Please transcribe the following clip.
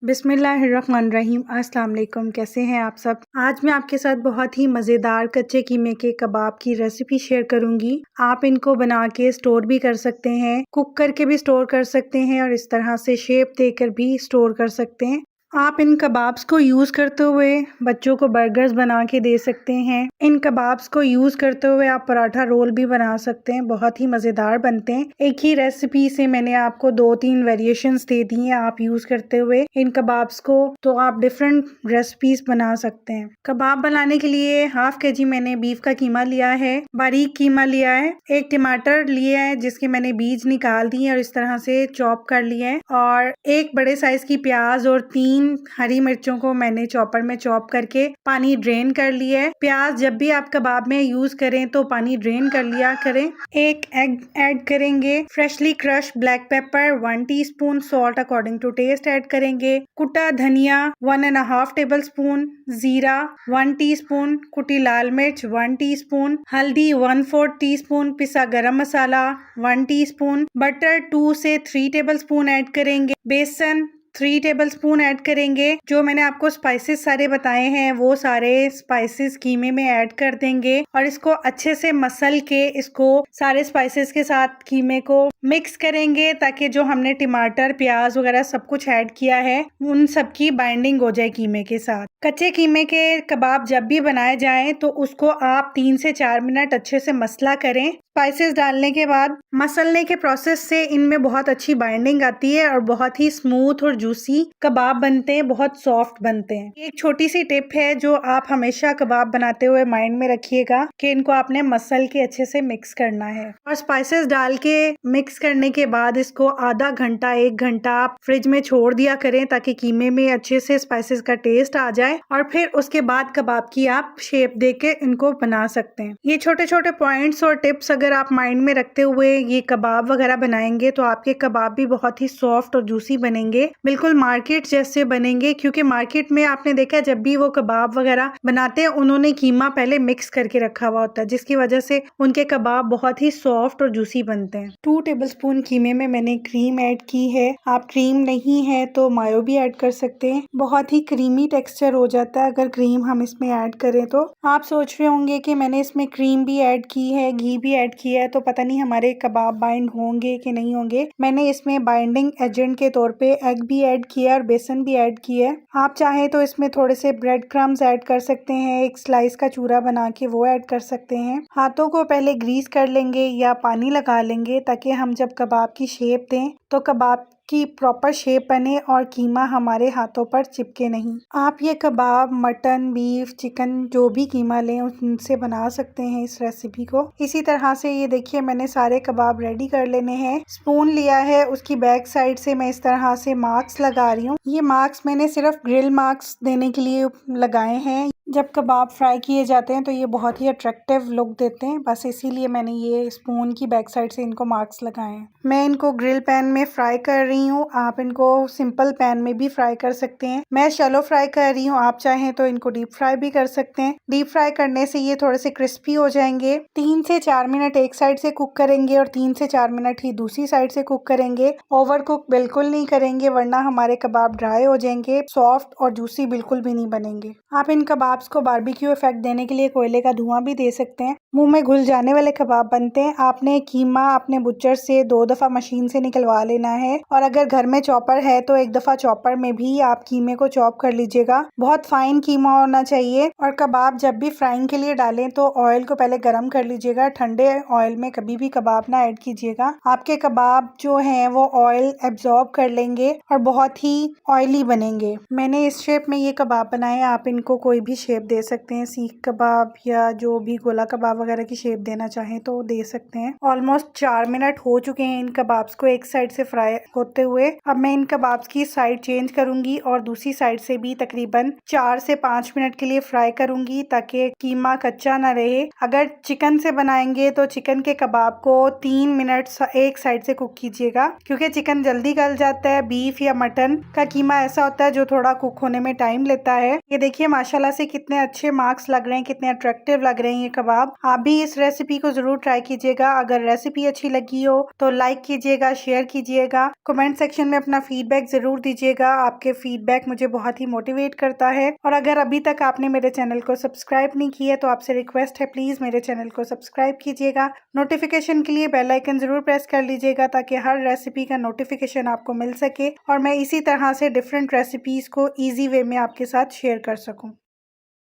बिस्मिल्लाहिर्रहमानिर्रहीम। अस्सलाम वालेकुम। कैसे हैं आप सब। आज मैं आपके साथ बहुत ही मज़ेदार कच्चे कीमे के कबाब की रेसिपी शेयर करूंगी। आप इनको बना के स्टोर भी कर सकते हैं, कुक करके भी स्टोर कर सकते हैं और इस तरह से शेप देकर भी स्टोर कर सकते हैं। आप इन कबाब्स को यूज़ करते हुए बच्चों को बर्गर्स बना के दे सकते हैं। इन कबाब्स को यूज़ करते हुए आप पराठा रोल भी बना सकते हैं, बहुत ही मज़ेदार बनते हैं। एक ही रेसिपी से मैंने आपको 2-3 वेरिएशंस दे दी हैं। आप यूज़ करते हुए इन कबाब्स को तो आप डिफरेंट रेसिपीज बना सकते हैं। कबाब बनाने के लिए 1/2 kg मैंने बीफ का कीमा लिया है, बारीक कीमा लिया है। एक टमाटर लिया है जिसके मैंने बीज निकाल दिए और इस तरह से चॉप कर लिए हैं, और एक बड़े साइज की प्याज और 3 हरी मिर्चों को मैंने चॉपर में चॉप करके पानी ड्रेन कर लिया है। प्याज जब भी आप कबाब में यूज करें तो पानी ड्रेन कर लिया करें। एक एग ऐड करेंगे, freshly crush black pepper 1 teaspoon, salt according to taste add करेंगे, कुटा धनिया 1.5 टेबल स्पून, जीरा 1 टीस्पून, कुटी लाल मिर्च 1 टीस्पून, हल्दी 1/4 टीस्पून, पिसा गरम मसाला 1 टीस्पून, बटर 2 से 3 टेबल स्पून ऐड करेंगे, बेसन 3 टेबल स्पून ऐड करेंगे। जो मैंने आपको स्पाइसेस सारे बताए हैं वो सारे स्पाइसेस कीमे में ऐड कर देंगे और इसको अच्छे से मसल के इसको सारे स्पाइसेस के साथ कीमे को मिक्स करेंगे ताकि जो हमने टमाटर प्याज वगैरह सब कुछ ऐड किया है उन सब की बाइंडिंग हो जाए कीमे के साथ। कच्चे कीमे के कबाब जब भी बनाए जाएं तो उसको आप 3 से 4 मिनट अच्छे से मसला करें। स्पाइसेस डालने के बाद मसलने के प्रोसेस से इनमें बहुत अच्छी बाइंडिंग आती है और बहुत ही स्मूथ और जूसी कबाब बनते हैं, बहुत सॉफ्ट बनते हैं। एक छोटी सी टिप है जो आप हमेशा कबाब बनाते हुए माइंड में रखिएगा कि इनको आपने मसल के अच्छे से मिक्स करना है। और स्पाइसेस डाल के मिक्स करने के बाद इसको आधा घंटा 1 घंटा आप फ्रिज में छोड़ दिया करें ताकि कीमे में अच्छे से स्पाइसेस का टेस्ट आ जाए और फिर उसके बाद कबाब की आप शेप दे के इनको बना सकते हैं। ये छोटे छोटे पॉइंट्स और टिप्स अगर आप माइंड में रखते हुए ये कबाब वगैरह बनाएंगे तो आपके कबाब भी बहुत ही सॉफ्ट और जूसी बनेंगे, बिल्कुल मार्केट जैसे बनेंगे। क्योंकि मार्केट में आपने देखा जब भी वो कबाब वगैरह बनाते हैं उन्होंने कीमा पहले मिक्स करके रखा हुआ होता है, जिसकी वजह से उनके कबाब बहुत ही सॉफ्ट और जूसी बनते हैं। 2 टेबल स्पून कीमे में मैंने क्रीम ऐड की है। आप क्रीम नहीं है तो मायो भी ऐड कर सकते हैं, बहुत ही क्रीमी टेक्सचर हो जाता है अगर क्रीम हम इसमें ऐड करें तो। आप सोच रहे होंगे कि मैंने इसमें क्रीम भी ऐड की है, घी भी ऐड किया है, तो पता नहीं हमारे कबाब बाइंड होंगे कि नहीं होंगे। मैंने इसमें बाइंडिंग एजेंट के तौर पे एग भी ऐड किया और बेसन भी ऐड किया है। आप चाहें तो इसमें थोड़े से ब्रेड क्रम्स ऐड कर सकते हैं, एक स्लाइस का चूरा बना के वो ऐड कर सकते हैं। हाथों को पहले ग्रीस कर लेंगे या पानी लगा लेंगे ताकि हम जब कबाब की शेप दें तो कबाब की प्रॉपर शेप बने और कीमा हमारे हाथों पर चिपके नहीं। आप ये कबाब मटन, बीफ, चिकन जो भी कीमा लें उनसे बना सकते हैं इस रेसिपी को। इसी तरह से ये देखिए मैंने सारे कबाब रेडी कर लेने हैं। स्पून लिया है, उसकी बैक साइड से मैं इस तरह से मार्क्स लगा रही हूँ। ये मार्क्स मैंने सिर्फ ग्रिल मार्क्स देने के लिए लगाए हैं। जब कबाब फ्राई किए जाते हैं तो ये बहुत ही अट्रैक्टिव लुक देते हैं, बस इसीलिए मैंने ये स्पून की बैक साइड से इनको मार्क्स लगाए हैं। मैं इनको ग्रिल पैन में फ्राई कर रही हूँ, आप इनको सिंपल पैन में भी फ्राई कर सकते हैं। मैं शैलो फ्राई कर रही हूँ, आप चाहें तो इनको डीप फ्राई भी कर सकते हैं। डीप फ्राई करने से ये थोड़े से क्रिस्पी हो जाएंगे। 3 से 4 मिनट एक साइड से कुक करेंगे और 3 से 4 मिनट ही दूसरी साइड से कुक करेंगे। ओवर कुक बिल्कुल नहीं करेंगे वरना हमारे कबाब ड्राई हो जाएंगे, सॉफ्ट और जूसी बिल्कुल भी नहीं बनेंगे। आप इन कबाब को बारबेक्यू इफेक्ट देने के लिए कोयले का धुआं भी दे सकते हैं। मुंह में घुल जाने वाले कबाब बनते हैं। आपने कीमा अपने बुच्चर से 2 दफा मशीन से निकलवा लेना है और अगर घर में चॉपर है तो 1 दफा चॉपर में भी आप कीमे को चॉप कर लीजिएगा। बहुत फाइन कीमा होना चाहिए। और कबाब जब भी फ्राइंग के लिए डालें तो ऑयल को पहले गर्म कर लीजिएगा, ठंडे ऑयल में कभी भी कबाब ना ऐड कीजिएगा। आपके कबाब जो हैं वो ऑयल एब्जॉर्ब कर लेंगे और बहुत ही ऑयली बनेंगे। मैंने इस शेप में ये कबाब बनाए, आप इनको कोई भी शेप दे सकते हैं, सीख कबाब या जो भी गोला कबाब वगैरह की शेप देना चाहें तो दे सकते हैं। ऑलमोस्ट 4 मिनट हो चुके हैं इन कबाब्स को एक साइड से फ्राई होते हुए। अब मैं इन कबाब्स की साइड चेंज करूंगी और दूसरी साइड से भी तकरीबन 4 से 5 मिनट के लिए फ्राई करूंगी ताकि कीमा कच्चा ना रहे। अगर चिकन से बनाएंगे तो चिकन के कबाब को 3 मिनट एक साइड से कुक कीजिएगा क्योंकि चिकन जल्दी गल जाता है। बीफ या मटन का कीमा ऐसा होता है जो थोड़ा कुक होने में टाइम लेता है। ये देखिए माशाल्लाह से कितने अच्छे मार्क्स लग रहे हैं, कितने अट्रैक्टिव लग रहे हैं ये कबाब। आप भी इस रेसिपी को ज़रूर ट्राई कीजिएगा। अगर रेसिपी अच्छी लगी हो तो लाइक कीजिएगा, शेयर कीजिएगा, कमेंट सेक्शन में अपना फीडबैक ज़रूर दीजिएगा। आपके फीडबैक मुझे बहुत ही मोटिवेट करता है। और अगर अभी तक आपने मेरे चैनल को सब्सक्राइब नहीं किया तो आपसे रिक्वेस्ट है, प्लीज़ मेरे चैनल को सब्सक्राइब कीजिएगा। नोटिफिकेशन के लिए बेल आइकन ज़रूर प्रेस कर लीजिएगा ताकि हर रेसिपी का नोटिफिकेशन आपको मिल सके और मैं इसी तरह से डिफरेंट रेसिपीज़ को ईजी वे में आपके साथ शेयर कर सकूँ।